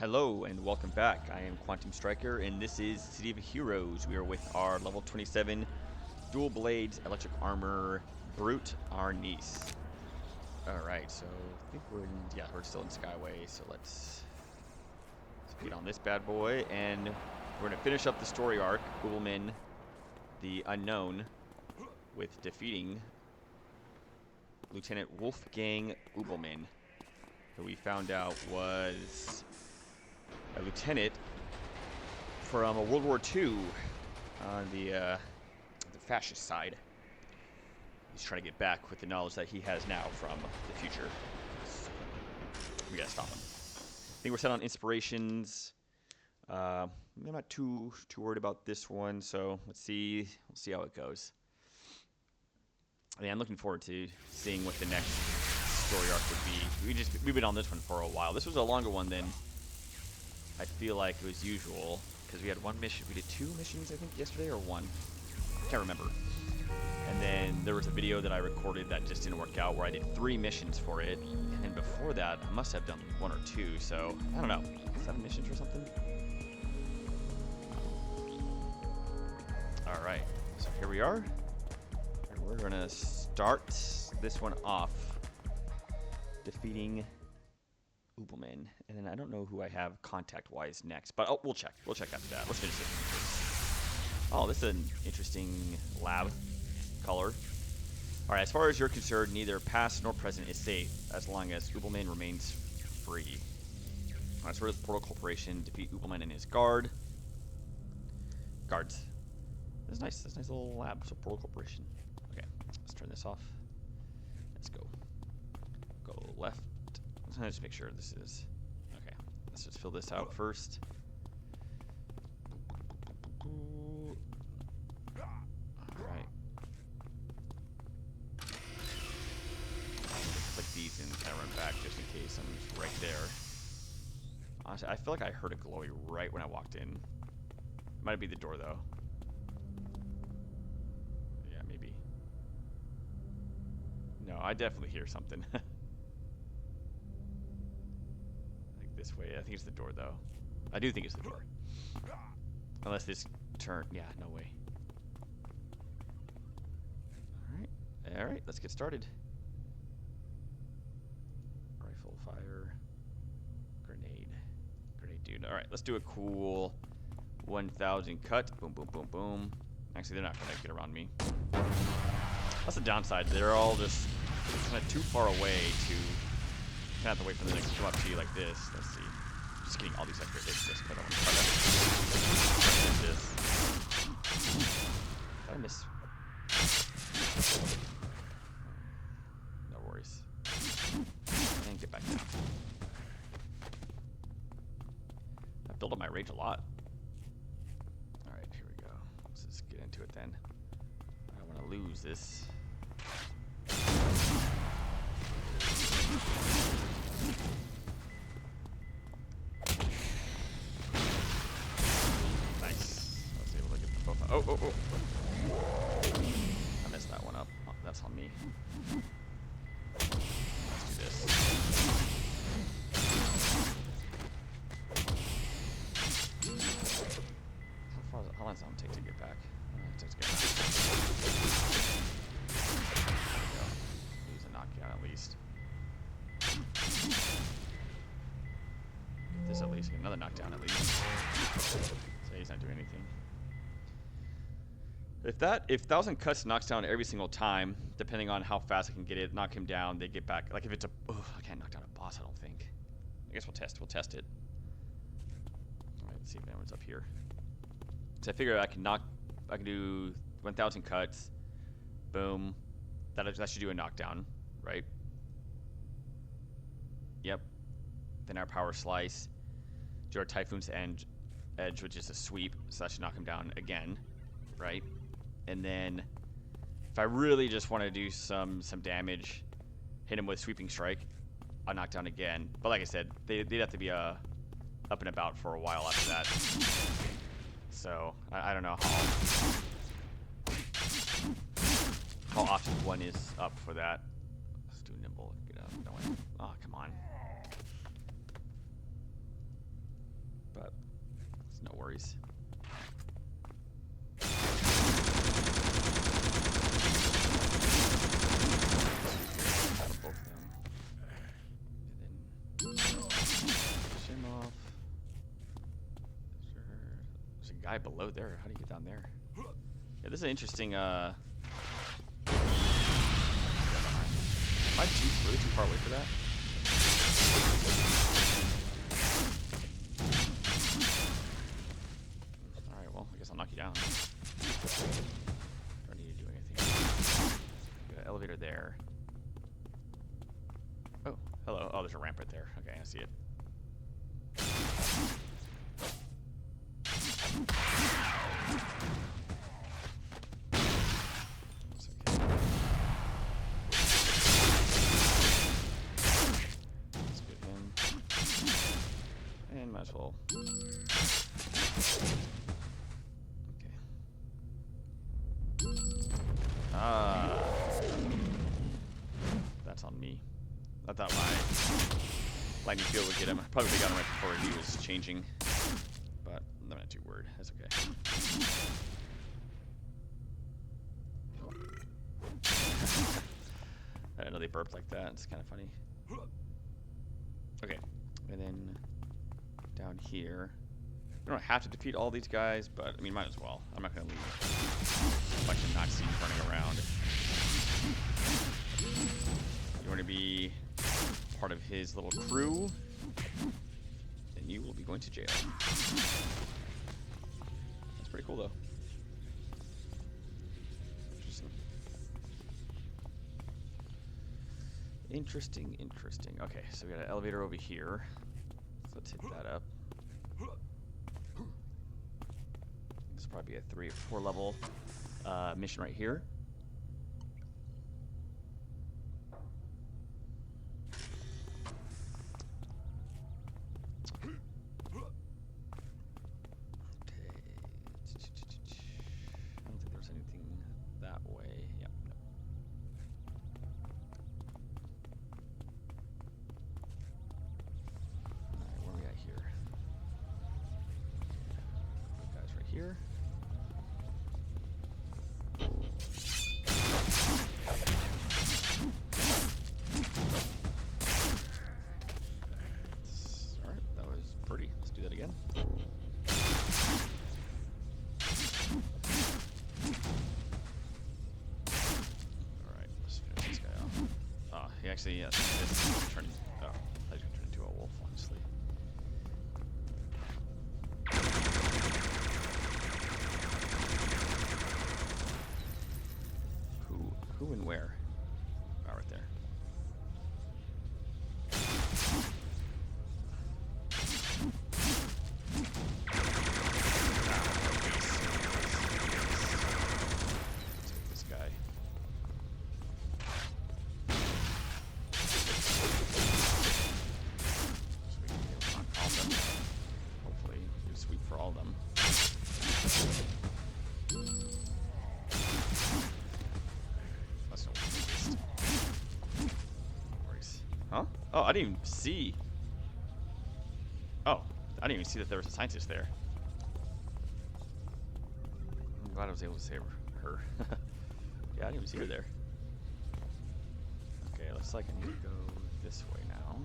Hello and welcome back. I am Quantum Striker and this is City of Heroes. We are with our level 27 dual blades electric armor brute Arnis. Alright, so I think we're still in Skyway, so let's get on this bad boy and we're gonna finish up the story arc, Ubelman the Unknown, with defeating Lieutenant Wolfgang Ubelman, who we found out was a lieutenant from World War II on the fascist side. He's trying to get back with the knowledge that he has now from the future. So we gotta stop him. I think we're set on inspirations. I'm not too worried about this one, so let's see. We'll see how it goes. Yeah, I'm looking forward to seeing what the next story arc would be. We've been on this one for a while. This was a longer one than I feel like it was usual, because we had one mission. We did 2 missions, I think, yesterday, or 1. I can't remember. And then there was a video that I recorded that just didn't work out, where I did 3 missions for it. And then before that, I must have done 1 or 2. So I don't know, 7 missions or something. All right, so here we are. And we're gonna start this one off defeating Ubelman, and then I don't know who I have contact-wise next, but we'll check. We'll check after that. Let's finish this one first. Oh, this is an interesting lab color. All right, as far as you're concerned, neither past nor present is safe as long as Ubelman remains free. All right, so we're with Portal Corporation. Defeat Ubelman and his guards. That's nice. That's a nice little lab. So Portal Corporation. Okay, let's turn this off. Let's go. Go left. Let's just make sure this is okay. Let's just fill this out first. Alright. Click these and kind of run back just in case I'm just right there. Honestly, I feel like I heard a glowy right when I walked in. Might be the door though. Yeah, maybe. No, I definitely hear something. This way. I think it's the door, though. I do think it's the door. Unless this turn... Yeah, no way. Alright. Alright, let's get started. Rifle fire. Grenade. Grenade, dude. Alright, let's do a cool 1,000 cut. Boom, boom, boom, boom. Actually, they're not going to get around me. That's the downside. They're all just kind of too far away to... You have to wait for them to come up to you like this. Let's see. Just getting all these extra hits just because I want to try this. Did I miss? No worries. And get back down. I built up my rage a lot. Alright, here we go. Let's just get into it then. I don't want to lose this. Nice. I was able to get them both. Oh. I messed that one up. Oh, that's on me. Let's do this. How long does it take to get back? It takes to get back. There we go. Use a knockdown at least. This at least, another knockdown at least. So he's not doing anything. If 1,000 cuts knocks down every single time, depending on how fast I can get it, knock him down, they get back. Like if it's I can't knock down a boss, I don't think. I guess we'll test it. Alright, let's see if anyone's up here. So I figure I can do 1,000 cuts. Boom. That should do a knockdown, right? Yep. Then our power slice. Do our Typhoon's edge, which is a sweep, so that should knock him down again, right? And then if I really just want to do some damage, hit him with Sweeping Strike, I'll knock down again. But like I said, they'd have to be up and about for a while after that. So I don't know how often one is up for that. Let's do nimble. Get out. Oh, come on. No worries. Both of them. And then push him off. There's a guy below there. How do you get down there? Yeah, this is an interesting. Am I really too far away for that? Alright, well, I guess I'll knock you down. Don't need to do anything. Got an elevator there. Oh, hello. Oh, there's a ramp right there. Okay, I see it. Might as well. Okay. That's on me. I thought my lightning field would get him. I probably got him right before he was changing. But I'm not too worried. That's okay. I didn't know they burped like that. It's kind of funny. Okay. And then down here. We don't have to defeat all these guys, but I mean, might as well. I'm not going to leave a bunch of Nazis running around. You want to be part of his little crew, then you will be going to jail. That's pretty cool, though. Interesting. Interesting, interesting. Okay, so we got an elevator over here. So let's hit that up. This will probably be a 3 or 4 level mission right here. Okay. I don't think there's anything that way. Yep. Here. Alright, that was pretty. Let's do that again. Alright, let's finish this guy off. Oh, he actually, yeah, this turned. Oh, I thought he was going to turn into a wolf, honestly. Who and where? Oh, right there. Let's get this guy. So we can be able to knock all of them. Hopefully, do a sweep for all of them. Huh? Oh, I didn't even see. Oh, I didn't even see that there was a scientist there. I'm glad I was able to save her. Yeah, I didn't even see her there. Okay, looks like I need to go this way now.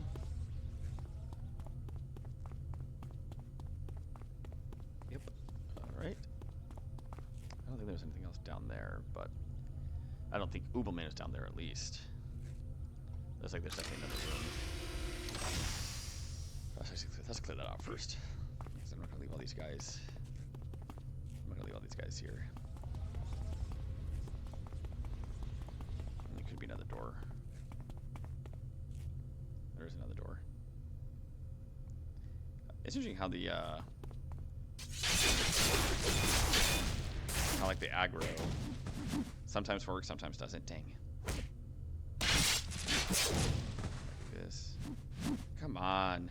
Yep. Alright. I don't think there's anything else down there, but I don't think Ubelman is down there at least. Looks like there's definitely another room. Let's clear that out first. Because I'm not gonna leave all these guys. I'm not gonna leave all these guys here. And there could be another door. There's another door. It's interesting how the how like the aggro sometimes works, sometimes doesn't. Dang. Like this. Come on.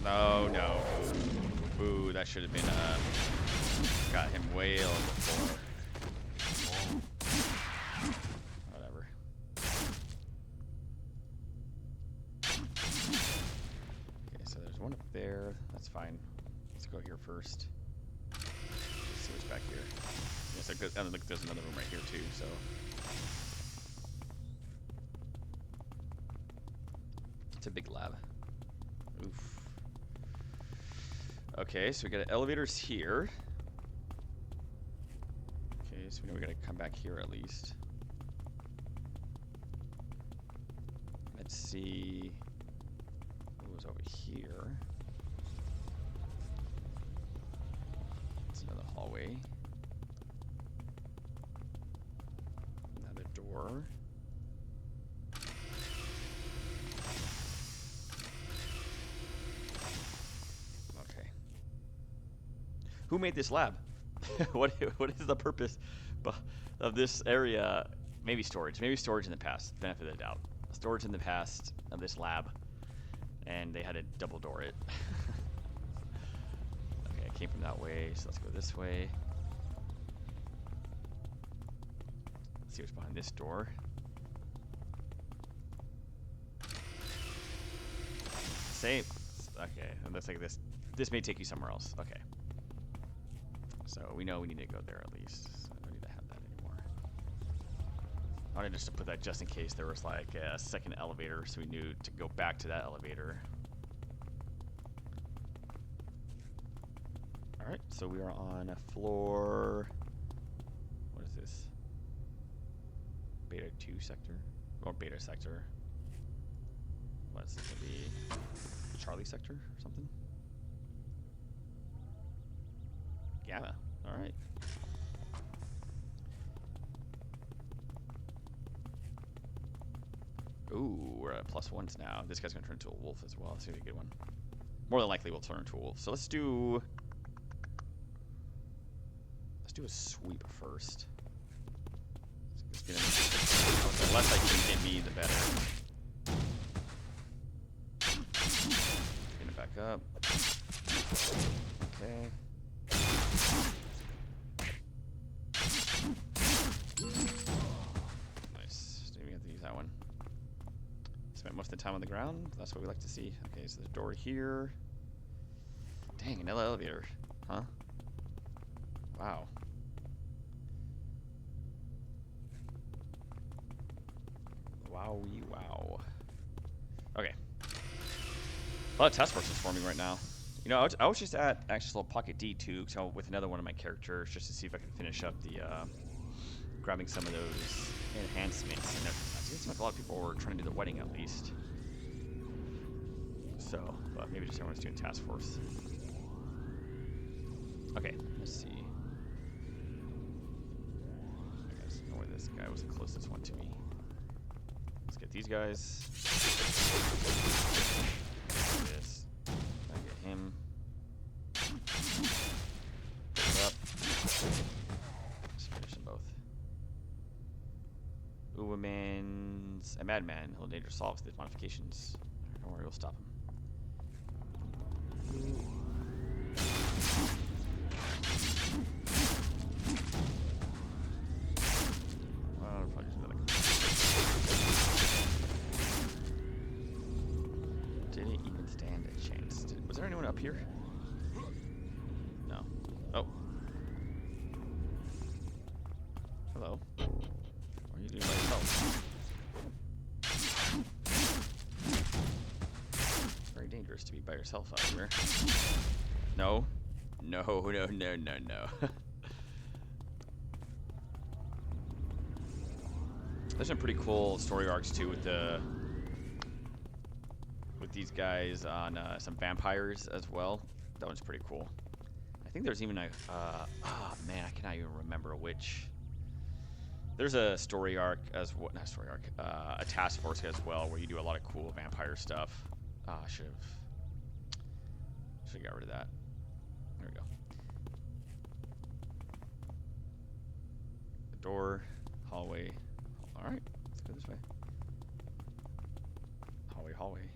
No, no. Boo, that should have been, got him way before. Whatever. one up there. That's fine. Let's go here first. Let's see what's back here. Yes, I look, there's another room right here too. So. It's a big lab. Oof. Okay, so we got elevators here. Okay, so we know we gotta come back here at least. Let's see what was over here. It's another hallway. Another door. Okay. Who made this lab? what is the purpose of this area? Maybe storage. Maybe storage in the past. Benefit of the doubt. Storage in the past of this lab, and they had to double door it. Okay, I came from that way, so let's go this way. Let's see what's behind this door. Same. Okay, it looks like this may take you somewhere else. Okay. So we know we need to go there at least. So I don't need to have that anymore. I wanted just to put that just in case there was like a second elevator, so we knew to go back to that elevator. Alright, so we are on a floor. What is this? Beta 2 sector? Or beta sector. What's this gonna be? Charlie sector or something? Gamma. Alright. Ooh, we're at +1s now. This guy's gonna turn into a wolf as well. That's gonna be a good one. More than likely we'll turn into a wolf. So let's do a sweep first. Let's get him. The less I can hit me, the better. Get him back up. Okay. Nice. So we have to use that one. Spent most of the time on the ground. That's what we like to see. Okay, so there's a door here. Dang, another elevator. Huh? Wow. Wowie wow. Okay. A lot of task forces forming right now. You know, I was just at actual Pocket D2 so with another one of my characters just to see if I could finish up the grabbing some of those enhancements. And it seems like a lot of people were trying to do the wedding at least. So, but maybe just everyone's doing task force. Okay, let's see. I guess know where this guy was the closest one to me. Let's get these guys. This. I get him. Pick it up. Let's finish them both. Uberman's a madman. He'll danger solves these modifications. Don't worry, we'll stop him. Didn't even stand a chance. Was there anyone up here? No. Oh. Hello. What are you doing by yourself? Very dangerous to be by yourself out here. No. No, no, no, no, no. There's some pretty cool story arcs too with these guys on some vampires as well. That one's pretty cool. I think there's even a oh man, I cannot even remember which. There's a story arc as well, not a story arc, a task force as well where you do a lot of cool vampire stuff. I should have got rid of that. There we go. The door, hallway. All right, let's go this way. Hallway, hallway.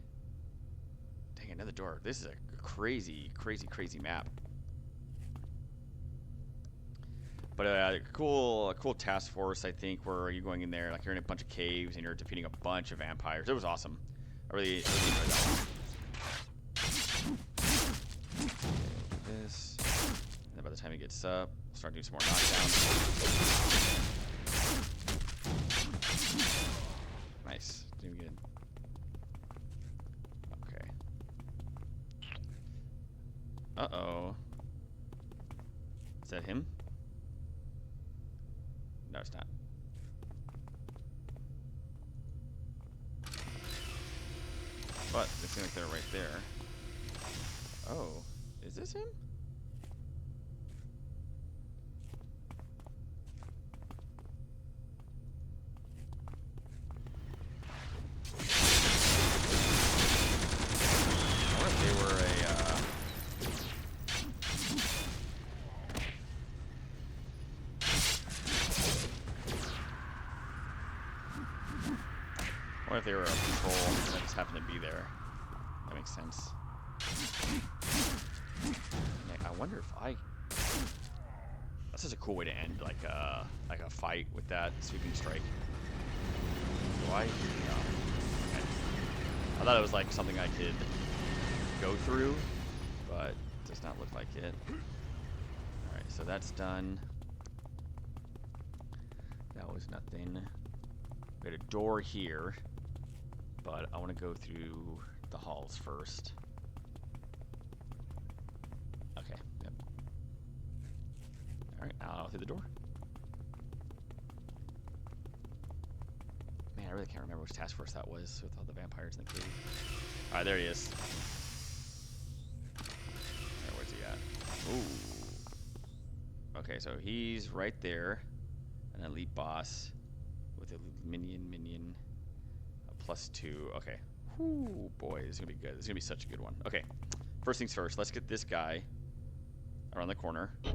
Dang, another door. This is a crazy, crazy, crazy map. But a cool task force, I think, where you're going in there, like you're in a bunch of caves and you're defeating a bunch of vampires. It was awesome. I really enjoyed that one. the time he gets up, we'll start doing some more knockdowns. Nice. Doing good. Okay. Uh-oh. Is that him? No, it's not. But they seem like they're right there. Oh, is this him? I wonder if they were I wonder if they were a patrol that just happened to be there. That makes sense. I wonder if I... That's such a cool way to end like a fight with that sweeping strike. Do I? No. Okay. I thought it was like something I could go through, but it does not look like it. Alright, so that's done. That was nothing. We had a door here, but I want to go through the halls first. Okay, yep. Alright, out through the door. Man, I really can't remember which task force that was with all the vampires in the cave. Alright, there he is. Alright, where's he at? Ooh. Okay, so he's right there. An elite boss with a minion. A +2. Okay. Whoo, boy, this is gonna be good. This is gonna be such a good one. Okay. First things first, let's get this guy around the corner. Got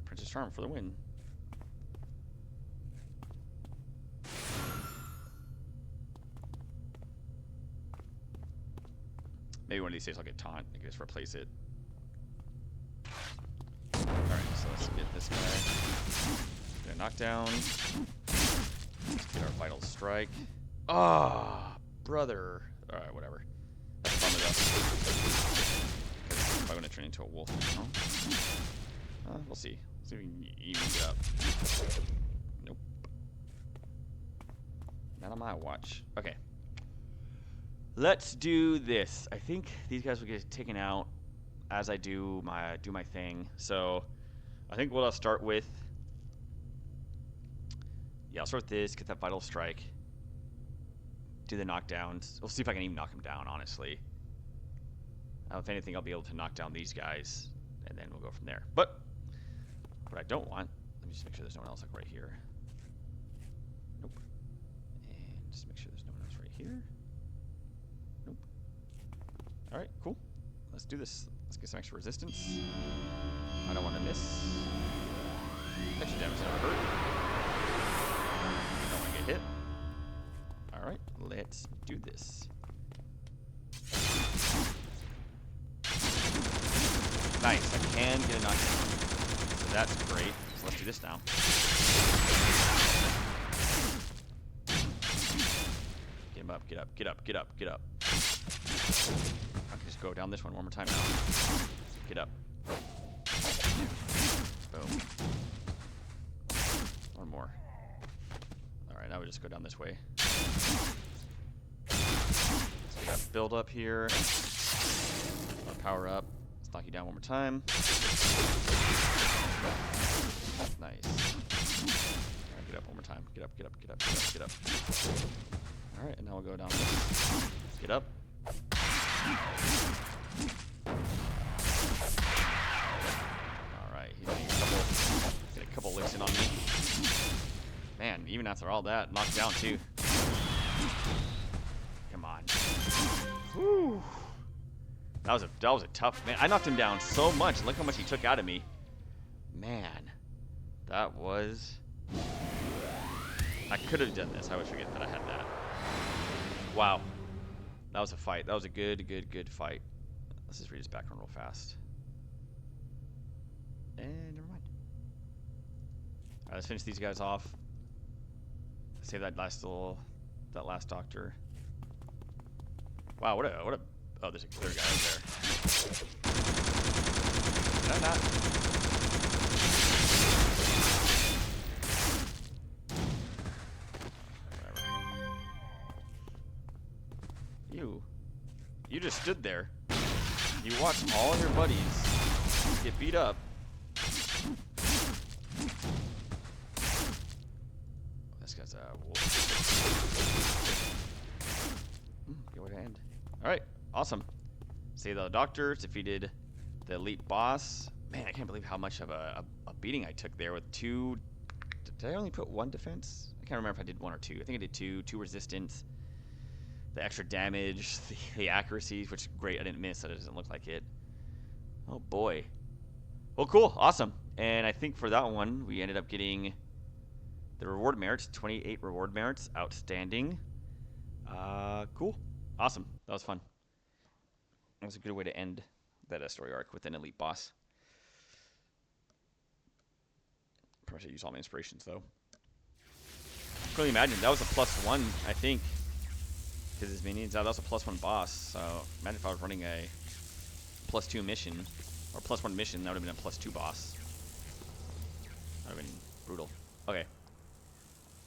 Princess Charm for the win. Maybe one of these days I'll get taunt. I can just replace it. Alright, so let's get this guy. Get a knockdown. Let's get our vital strike. Ah, brother. Alright, whatever. That's fun enough. Because I'm going to turn into a wolf now. We'll see. Let's see if we can even it up. Nope. Not on my watch. Okay. Let's do this. I think these guys will get taken out as I do my thing. So I think what I'll start with. Yeah, I'll start with this. Get that vital strike. Do the knockdowns. We'll see if I can even knock him down, honestly. If anything, I'll be able to knock down these guys, and then we'll go from there. But what I don't want, let me just make sure there's no one else like right here. Nope. And just make sure there's no one else right here. Nope. All right, cool. Let's do this. Let's get some extra resistance. I don't want to miss. Extra damage never hurt. Don't want to get hit. Alright, let's do this. Nice, I can get a knockdown. So that's great. So let's do this now. Get him up, get up, get up, get up, get up. I can just go down this one more time now. Get up. Boom. One more. Alright, now we just go down this way. So we got build up here. Power up. Let's knock you down one more time. Nice. Alright, get up one more time. Get up, get up, get up, get up, get up. Alright, and now we'll go down this. Get up. Alright, he's getting a couple licks in on me. Man, even after all that, knocked down too. Come on. Whew. That was a tough, man. I knocked him down so much. Look how much he took out of me. Man, that was. I could have done this. I would forget that I had that. Wow, that was a fight. That was a good fight. Let's just read his background real fast. And never mind. All right, let's finish these guys off. Save that last doctor. Wow, what a oh, there's a clear guy up there. I not? You just stood there. You watched all your buddies get beat up. This guy's a wolf. Good way to end. Alright, awesome. Saved the doctors, defeated the elite boss. Man, I can't believe how much of a beating I took there with 2... Did I only put 1 defense? I can't remember if I did 1 or 2. I think I did 2 resistance. The extra damage, the accuracy, which great, I didn't miss, so it doesn't look like it. Oh boy. Well, cool, awesome. And I think for that one, we ended up getting the reward merits, 28 reward merits, outstanding. Cool, awesome, that was fun. That was a good way to end that story arc with an elite boss. Probably should use all my inspirations though. I can only imagine, that was a +1, I think. Because his minions, that was a +1 boss, so imagine if I was running a +2 mission, or +1 mission, that would have been a +2 boss. That would have been brutal. Okay.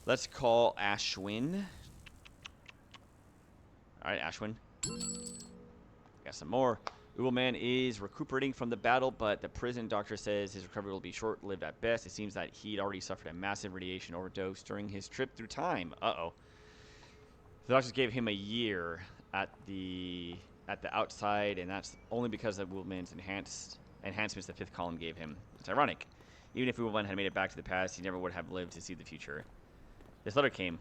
Let's call Ashwin. Alright, Ashwin. Got some more. Uberman is recuperating from the battle, but the prison doctor says his recovery will be short-lived at best. It seems that he'd already suffered a massive radiation overdose during his trip through time. Uh-oh. The doctors gave him a year at the outside, and that's only because of Wolfman's enhancements the 5th column gave him. It's ironic. Even if Wolfman had made it back to the past, he never would have lived to see the future. This letter came.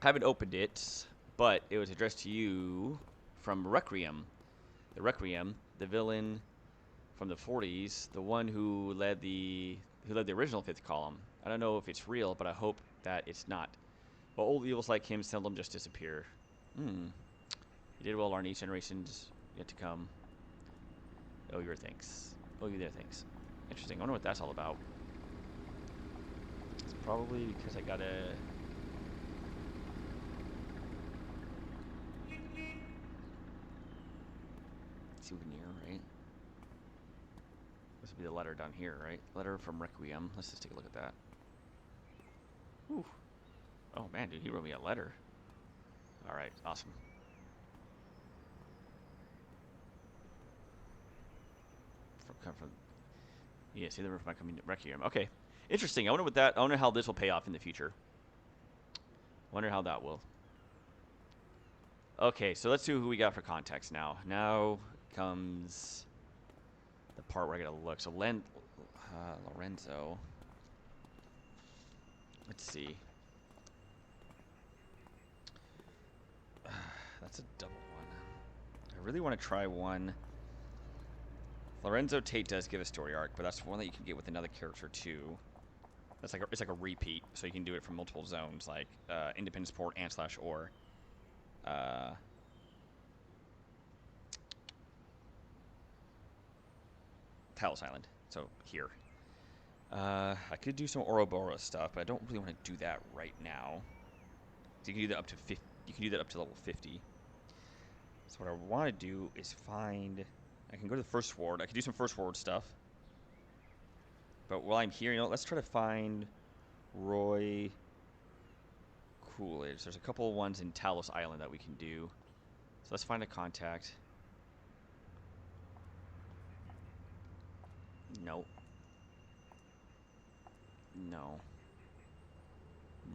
I haven't opened it, but it was addressed to you from Requiem. The Requiem, the villain from the 40s, the one who led the original 5th column. I don't know if it's real, but I hope that it's not. But old evils like him seldom just disappear. You did well, Arnis. Generations yet to come. Oh, your thanks. Oh, you there, thanks. Interesting. I wonder what that's all about. It's probably because I got a... souvenir, right? This would be the letter down here, right? Letter from Requiem. Let's just take a look at that. Whew. Oh man, dude, he wrote me a letter. Alright, awesome. Yeah, see the roof might come in Requiem. Okay. Interesting. I wonder how this will pay off in the future. Wonder how that will. Okay, so let's see who we got for context now. Now comes the part where I gotta look. So Lorenzo. Let's see. That's a double one. I really want to try one. Lorenzo Tate does give a story arc, but that's one that you can get with another character too. That's like it's like a repeat, so you can do it from multiple zones, like Independence Port and /or. Talos Island. So here. I could do some Ouroboros stuff, but I don't really want to do that right now. So you can do that up to 50. You can do that up to level 50. So what I want to do is find... I can go to the First Ward. I can do some First Ward stuff. But while I'm here, let's try to find Roy Coolidge. There's a couple of ones in Talos Island that we can do. So let's find a contact. No. No.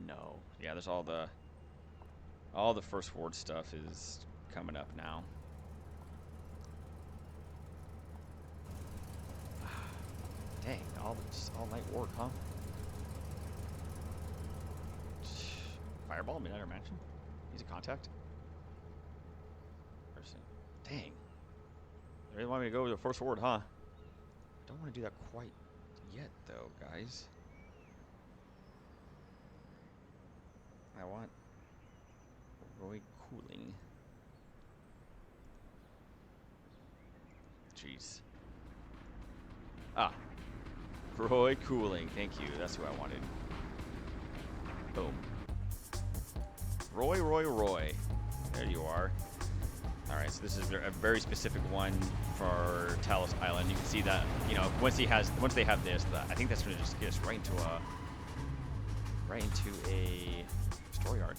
No. Yeah, there's all the First Ward stuff is coming up now. Dang, just all night work, huh? Fireball, Midnight Mansion? He's a contact? Person. Dang. They really want me to go to the First Ward, huh? I don't want to do that quite yet, though, guys. I want Roy Cooling. Jeez. Ah. Roy Cooling. Thank you. That's who I wanted. Boom. Roy. There you are. Alright, so this is a very specific one for Talos Island. You can see that, you know, once they have this, I think that's going to just get us right into a story arc.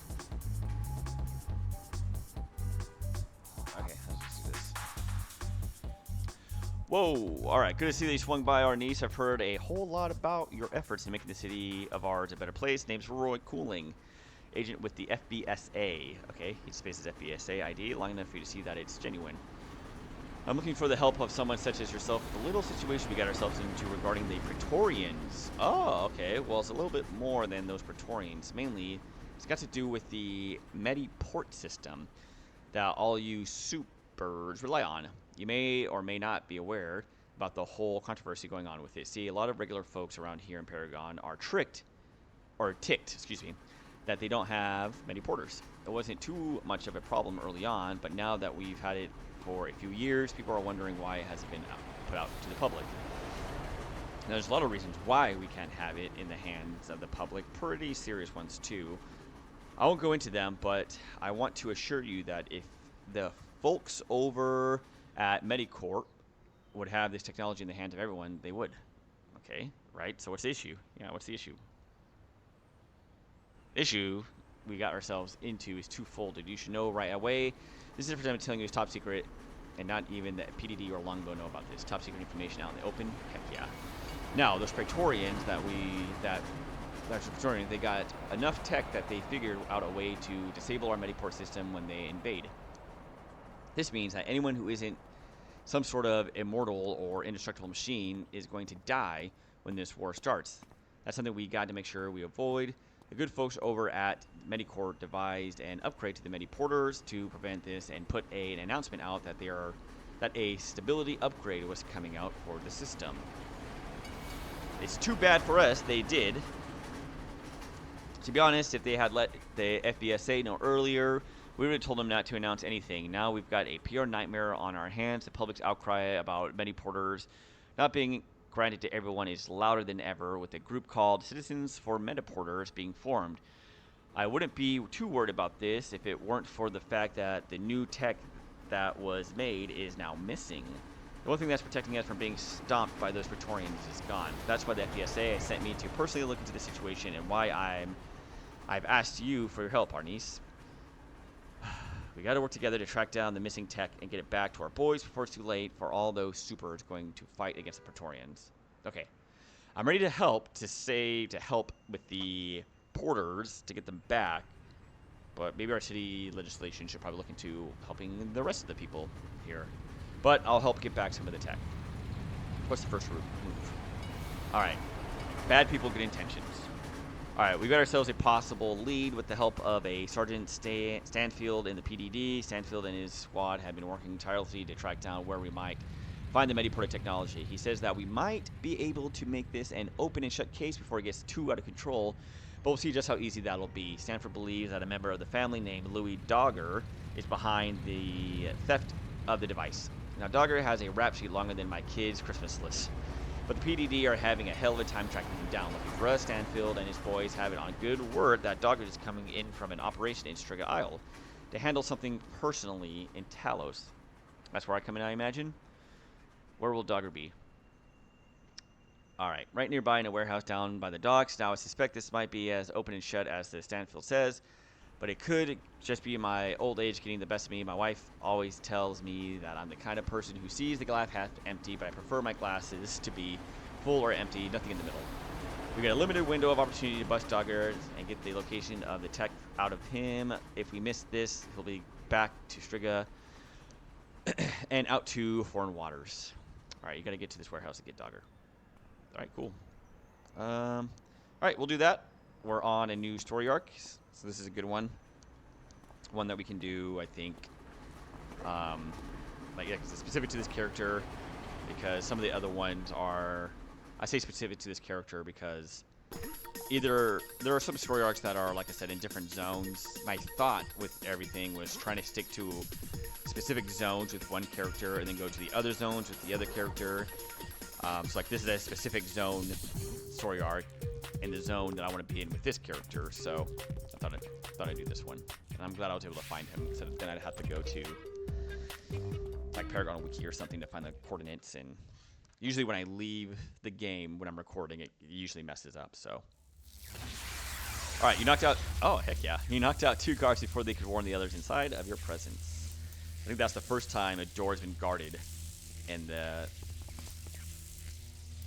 Okay, let's just do this. Whoa! Alright, good to see that you swung by, Arnis. I've heard a whole lot about your efforts in making the city of ours a better place. Name's Roy Cooling. Agent with the FBSA. Okay, he spaces FBSA ID long enough for you to see that it's genuine. I'm looking for the help of someone such as yourself with the little situation we got ourselves into regarding the Praetorians. Oh, okay. Well, it's a little bit more than those Praetorians. Mainly, it's got to do with the Mediport system that all you supers rely on. You may or may not be aware about the whole controversy going on with it. See, a lot of regular folks around here in Paragon are ticked, excuse me, that they don't have many porters. It wasn't too much of a problem early on, but now that we've had it for a few years, people are wondering why it hasn't been put out to the public. Now, there's a lot of reasons why we can't have it in the hands of the public, pretty serious ones too. I won't go into them, but I want to assure you that if the folks over at Medicorp would have this technology in the hands of everyone, they would. Okay, right? So what's the issue? Yeah, what's the issue? Issue we got ourselves into is twofold. You should know right away. This is the first time I'm telling you it's top secret, and not even the PDD or Longbow know about this. Top secret information out in the open. Heck yeah. Now those Praetorians they got enough tech that they figured out a way to disable our Mediport system when they invade. This means that anyone who isn't some sort of immortal or indestructible machine is going to die when this war starts. That's something we got to make sure we avoid. The good folks over at Medicorp devised an upgrade to the Mediporters to prevent this and put an announcement out that that a stability upgrade was coming out for the system. It's too bad for us they did. To be honest, if they had let the FBSA know earlier, we would have told them not to announce anything. Now we've got a PR nightmare on our hands. The public's outcry about Mediporters not being granted to everyone is louder than ever, with a group called Citizens for Mediporters being formed. I wouldn't be too worried about this if it weren't for the fact that the new tech that was made is now missing. The one thing that's protecting us from being stomped by those Praetorians is gone. That's why the FBSA sent me to personally look into the situation and why I've asked you for your help, Arnis. We got to work together to track down the missing tech and get it back to our boys before it's too late for all those supers going to fight against the Praetorians. Okay, I'm ready to help with the porters to get them back, but maybe our city legislation should probably look into helping the rest of the people here. But I'll help get back some of the tech. What's the first move? All right, bad people, good intentions. All right, we got ourselves a possible lead with the help of a Sergeant Stanfield in the PDD. Stanfield and his squad have been working tirelessly to track down where we might find the Mediporter technology. He says that we might be able to make this an open and shut case before it gets too out of control, but we'll see just how easy that'll be. Stanford believes that a member of the family named Louis Dogger is behind the theft of the device. Now, Dogger has a rap sheet longer than my kid's Christmas list. But the PDD are having a hell of a time tracking him down. Looking for us, Stanfield and his boys have it on good word that Dogger is coming in from an operation in Striga Isle to handle something personally in Talos. That's where I come in, I imagine. Where will Dogger be? Alright, right nearby in a warehouse down by the docks. Now, I suspect this might be as open and shut as the Stanfield says, but it could just be my old age getting the best of me. My wife always tells me that I'm the kind of person who sees the glass half empty, but I prefer my glasses to be full or empty, nothing in the middle. We got a limited window of opportunity to bust Dogger and get the location of the tech out of him. If we miss this, he'll be back to Striga and out to foreign waters. All right, you got to get to this warehouse to get Dogger. All right, cool. All right, we'll do that. We're on a new story arc. So this is a good one. One that we can do, I think, like, yeah, 'cause it's specific to this character, because some of the other ones are, I say specific to this character because either there are some story arcs that are, like I said, in different zones. My thought with everything was trying to stick to specific zones with one character and then go to the other zones with the other character. So like this is a specific zone story arc in the zone that I want to be in with this character, so I thought I'd do this one. And I'm glad I was able to find him, so then I'd have to go to like Paragon Wiki or something to find the coordinates. And usually when I leave the game when I'm recording, it usually messes up. So, all right, you knocked out. Oh heck yeah, you knocked out 2 guards before they could warn the others inside of your presence. I think that's the first time a door has been guarded, and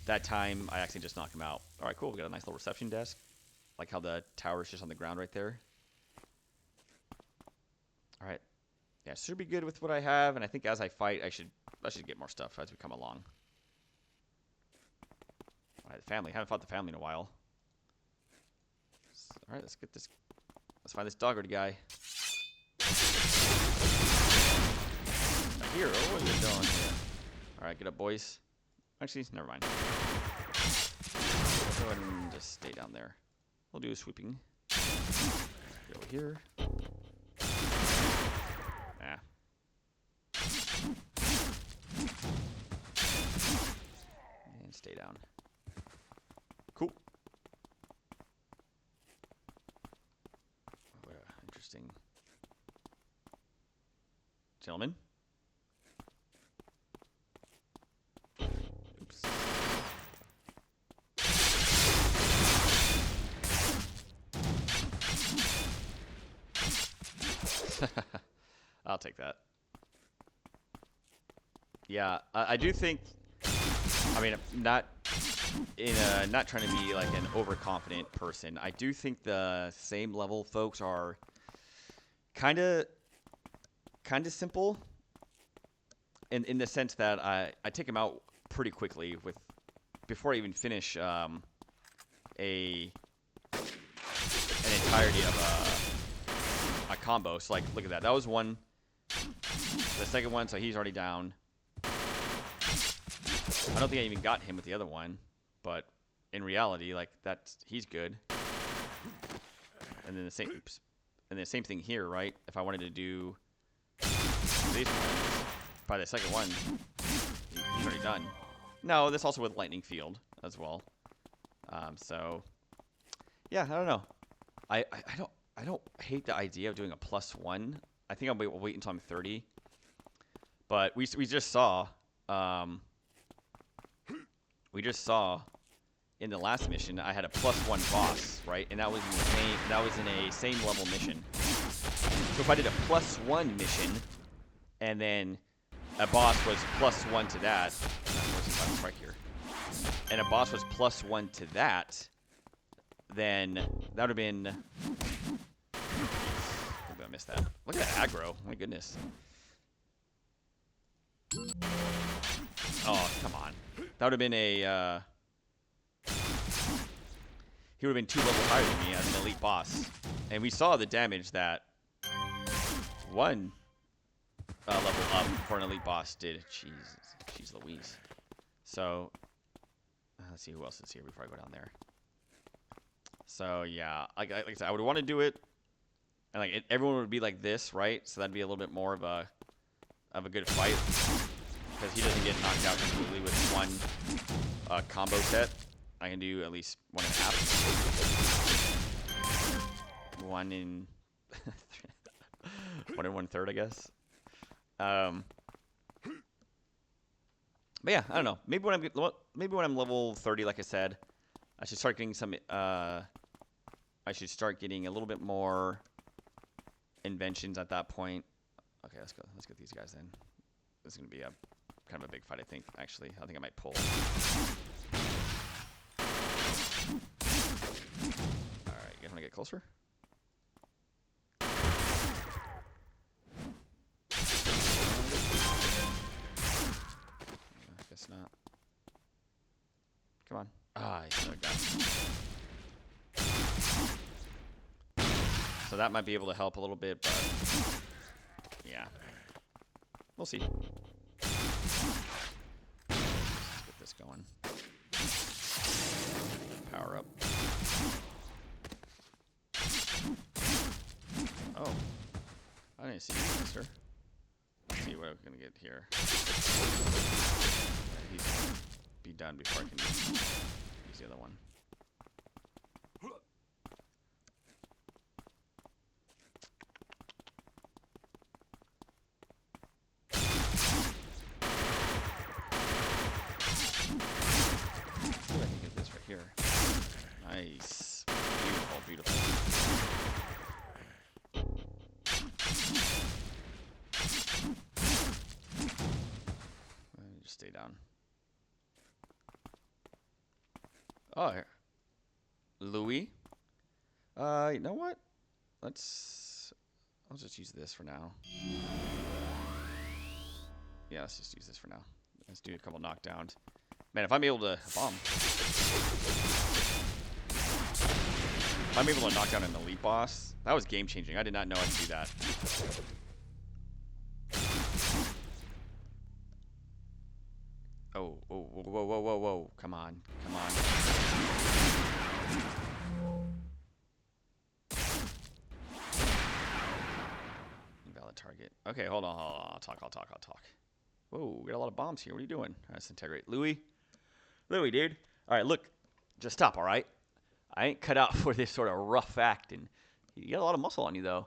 that time I actually just knocked him out. All right, cool. We got a nice little reception desk. Like how the tower is just on the ground right there. All right. Yeah, should be good with what I have, and I think as I fight, I should get more stuff as we come along. All right, the family. Haven't fought the family in a while. All right, let's get this. Let's find this dogger guy. Here, what are you doing here? All right, get up, boys. Actually, never mind. Go ahead and just stay down there. We'll do a sweeping. Go here. Nah. And stay down. Cool. What a interesting gentleman. Oops. I'll take that. Yeah, I do think. I mean, not trying to be like an overconfident person. I do think the same level folks are kind of simple. In the sense that I take them out pretty quickly before I even finish an entirety of a combo. So like, look at that. That was one. The second one, so he's already down. I don't think I even got him with the other one, but in reality, like he's good. And then the same, oops, and the same thing here, right? If I wanted to do these ones, by the second one, he's already done. No, this also with Lightning Field as well. So yeah, I don't know. I don't hate the idea of doing a +1. I think I'll wait until I'm 30. But we just saw in the last mission I had a +1 boss, right? And that was in a same level mission. So if I did a +1 mission and then a boss was +1 to that, right here, and a boss was +1 to that, then that would have been. I think I missed that. Look at that aggro! My goodness. Oh, come on. That would have been a. He would have been 2 levels higher than me as an elite boss, and we saw the damage that one level up for an elite boss did. Jeez Louise. So let's see who else is here before I go down there. So yeah, like I said, I would want to do it, and like everyone would be like this, right? So that'd be a little bit more of a good fight, because he doesn't get knocked out completely with one combo set. I can do at least 1.5, 1 in 1 and 1/3, I guess. But yeah, I don't know. Maybe when I'm level 30, like I said, I should start getting some. I should start getting a little bit more inventions at that point. Okay, let's go. Let's get these guys in. This is gonna be a kind of a big fight, I think. Actually, I think I might pull. All right, you guys wanna get closer? I guess not. Come on. Ah, he's another guy. So that might be able to help a little bit, but yeah, we'll see. Let's get this going. Power up. Oh, I didn't see you, mister. Let's see what I'm gonna get here. Yeah, he's gonna be done before I can use the other one. down. Oh, Louis. You know what? Let's just use this for now. Yeah, let's just use this for now. Let's do a couple knockdowns. Man, if I'm able to bomb. If I'm able to knock down an elite boss, that was game changing. I did not know I could do that. Oh, whoa, whoa, whoa, whoa, whoa. Come on, come on. Invalid target. Okay, hold on. I'll talk. Whoa, we got a lot of bombs here. What are you doing? Let's integrate. Louis, dude. All right, look. Just stop, all right? I ain't cut out for this sort of rough act, and you got a lot of muscle on you, though.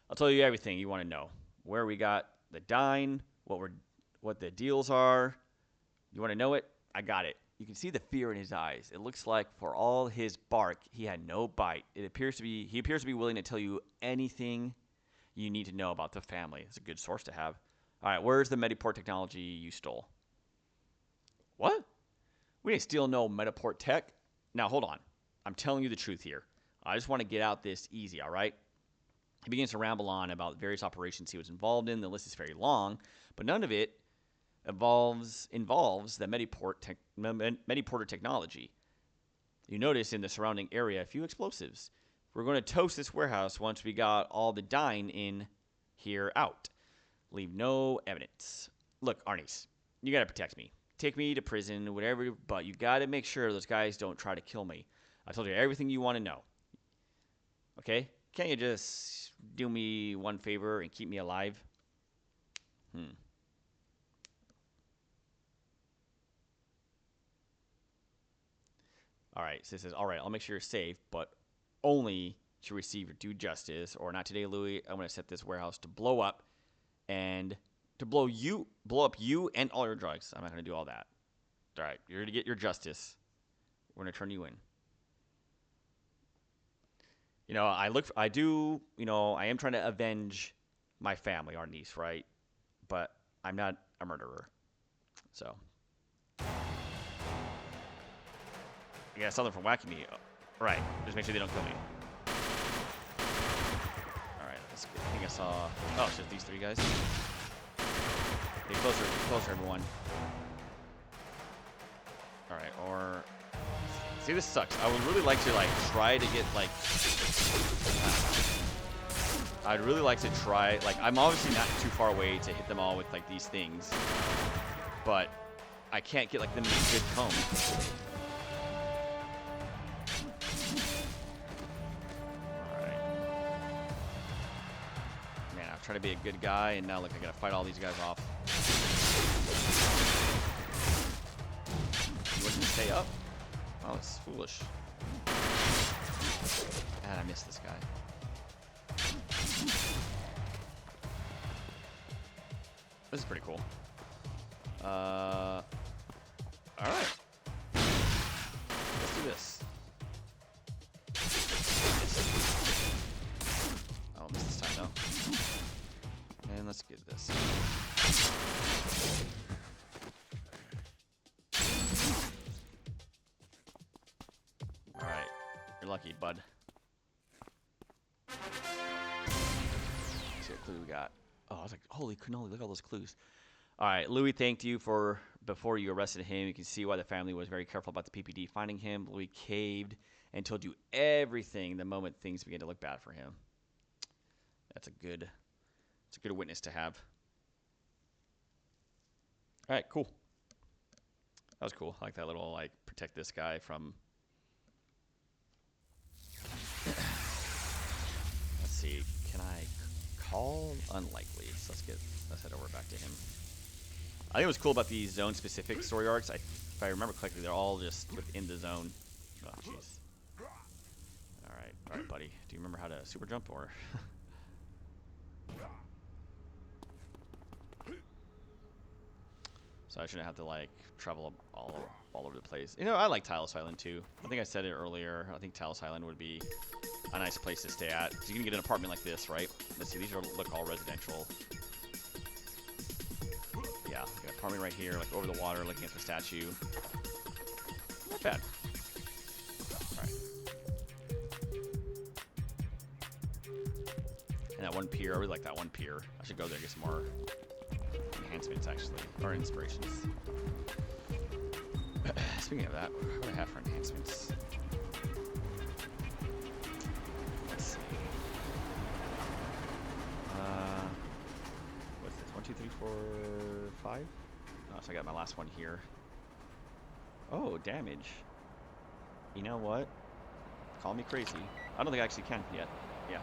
I'll tell you everything you want to know. Where we got the dine, what the deals are. You want to know it? I got it. You can see the fear in his eyes. It looks like for all his bark, he had no bite. He appears to be willing to tell you anything you need to know about the family. It's a good source to have. All right, where's the Mediport technology you stole? What? We didn't steal no Mediport tech. Now, hold on. I'm telling you the truth here. I just want to get out this easy, all right? He begins to ramble on about various operations he was involved in. The list is very long, but none of it involves the Mediporter technology. You notice in the surrounding area a few explosives. We're going to toast this warehouse once we got all the dine in here out. Leave no evidence. Look, Arnis, you got to protect me. Take me to prison, whatever, but you got to make sure those guys don't try to kill me. I told you everything you want to know. Okay? Can't you just do me one favor and keep me alive? All right, so it says, all right, I'll make sure you're safe, but only to receive your due justice, or not today, Louis. I'm going to set this warehouse to blow up and to blow up you and all your drugs. I'm not going to do all that. All right, you're going to get your justice. We're going to turn you in. You know, I am trying to avenge my family, Arnis, right? But I'm not a murderer. So. Yeah, something from whacking me. Right, just make sure they don't kill me. Alright, let's get, I think I saw... Oh, it's just these three guys. Get closer, everyone. Alright, or... See, this sucks. I would really like to, like, try to get, like... I'd really like to try... Like, I'm obviously not too far away to hit them all with, like, these things. But I can't get, like, them in a good cone. Try to be a good guy, and now look, I gotta fight all these guys off. You want to stay up? Oh, it's foolish. And I missed this guy. This is pretty cool. All right. Let's do this. Oh, I missed this time though. And let's get this. Alright. You're lucky, bud. Let's see what clue we got. Oh, I was like, holy cannoli, look at all those clues. Alright, Louis thanked you for before you arrested him. You can see why the family was very careful about the PPD finding him. Louis caved and told you everything the moment things began to look bad for him. That's a good witness to have. All right, cool. That was cool. I like that little, like, protect this guy from... Let's see. Can I call? Unlikely. So let's head over back to him. I think it was cool about these zone-specific story arcs. If I remember correctly, they're all just within the zone. Oh, jeez. All right, buddy. Do you remember how to super jump or... So I shouldn't have to, like, travel all over the place. You know, I like Talos Island, too. I think I said it earlier. I think Talos Island would be a nice place to stay at. So you can get an apartment like this, right? Let's see, these look all residential. yeah, like an apartment right here, like over the water, looking at the statue. Not bad. All right. And that one pier, I really like that one pier. I should go there and get some more enhancements, actually, or inspirations. Speaking of that, what do I have for enhancements? Let's see. What's this? 1, 2, 3, 4, 5? Oh, so I got my last one here. Oh, damage. You know what? Call me crazy. I don't think I actually can yet. Yeah.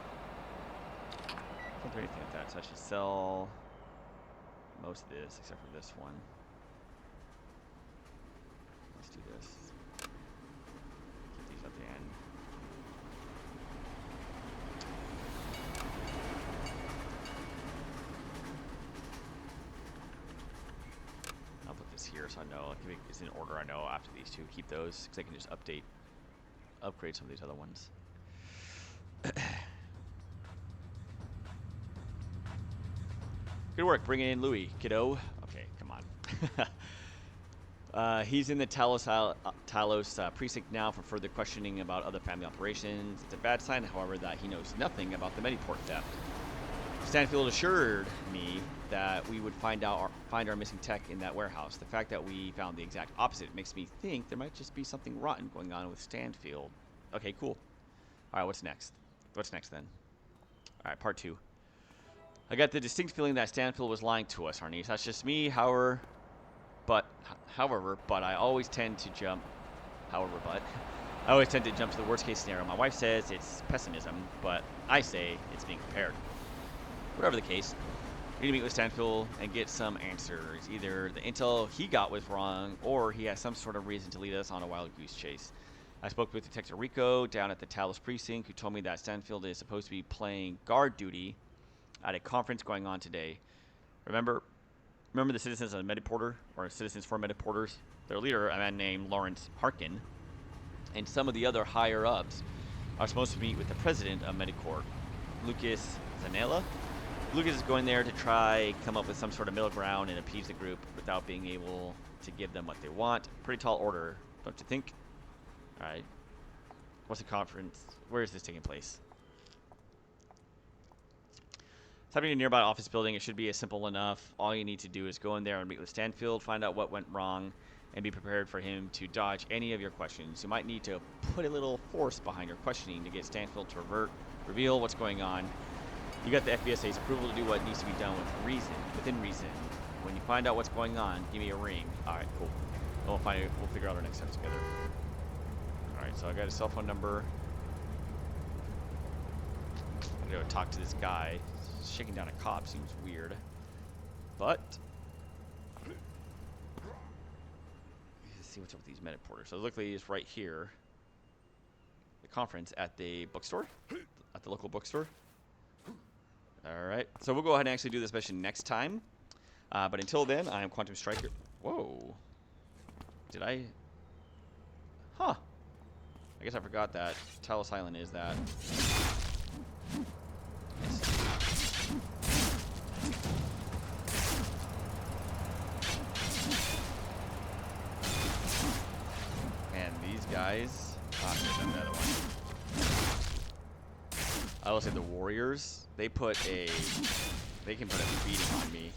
Can't do anything with that, so I should sell most of this, except for this one. Let's do this. Keep these at the end. I'll put this here so I know, like, if it's in order, I know after these two, keep those, because I can just upgrade some of these other ones. Good work bringing in Louis, kiddo. Okay, come on. He's in the Talos precinct now for further questioning about other family operations. It's a bad sign, however, that he knows nothing about the Mediport theft. Stanfield assured me that we would find our missing tech in that warehouse. The fact that we found the exact opposite makes me think there might just be something rotten going on with Stanfield. Okay, cool. All right, what's next? What's next then? All right, part 2. I got the distinct feeling that Stanfield was lying to us, Arnis. That's just me, however, but I always tend to jump to the worst case scenario. My wife says it's pessimism, but I say it's being prepared. Whatever the case, we need to meet with Stanfield and get some answers. Either the intel he got was wrong, or he has some sort of reason to lead us on a wild goose chase. I spoke with Detective Rico down at the Talos precinct, who told me that Stanfield is supposed to be playing guard duty at a conference going on today. Remember the citizens of Mediporter, or Citizens for Mediporters? Their leader, a man named Lawrence Harkin, and some of the other higher-ups are supposed to meet with the president of Medicorp, Lucas Zanella. Lucas is going there to try come up with some sort of middle ground and appease the group without being able to give them what they want. Pretty tall order, don't you think? All right. What's the conference? Where is this taking place? It's happening in a nearby office building. It should be simple enough. All you need to do is go in there and meet with Stanfield, find out what went wrong, and be prepared for him to dodge any of your questions. You might need to put a little force behind your questioning to get Stanfield to reveal what's going on. You got the FBSA's approval to do what needs to be done within reason. When you find out what's going on, give me a ring. All right, cool. We'll figure out our next steps together. All right, so I got a cell phone number. I'm gonna go talk to this guy. Shaking down a cop seems weird, but let's see what's up with these Mediporters. So luckily it's right here. The conference at the bookstore, at the local bookstore. All right, so we'll go ahead and actually do this mission next time. But until then, I am Quantum Striker. Whoa, did I? Huh. I guess I forgot that Talos Island is that. And these guys, another one. I will say the Warriors, they can put a beating on me.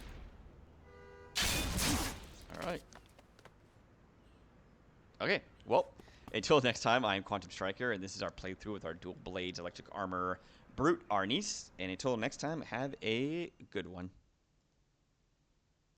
All right. Okay, well, until next time, I am Quantum Striker, and this is our playthrough with our dual blades electric armor brute Arnis. And until next time, have a good one.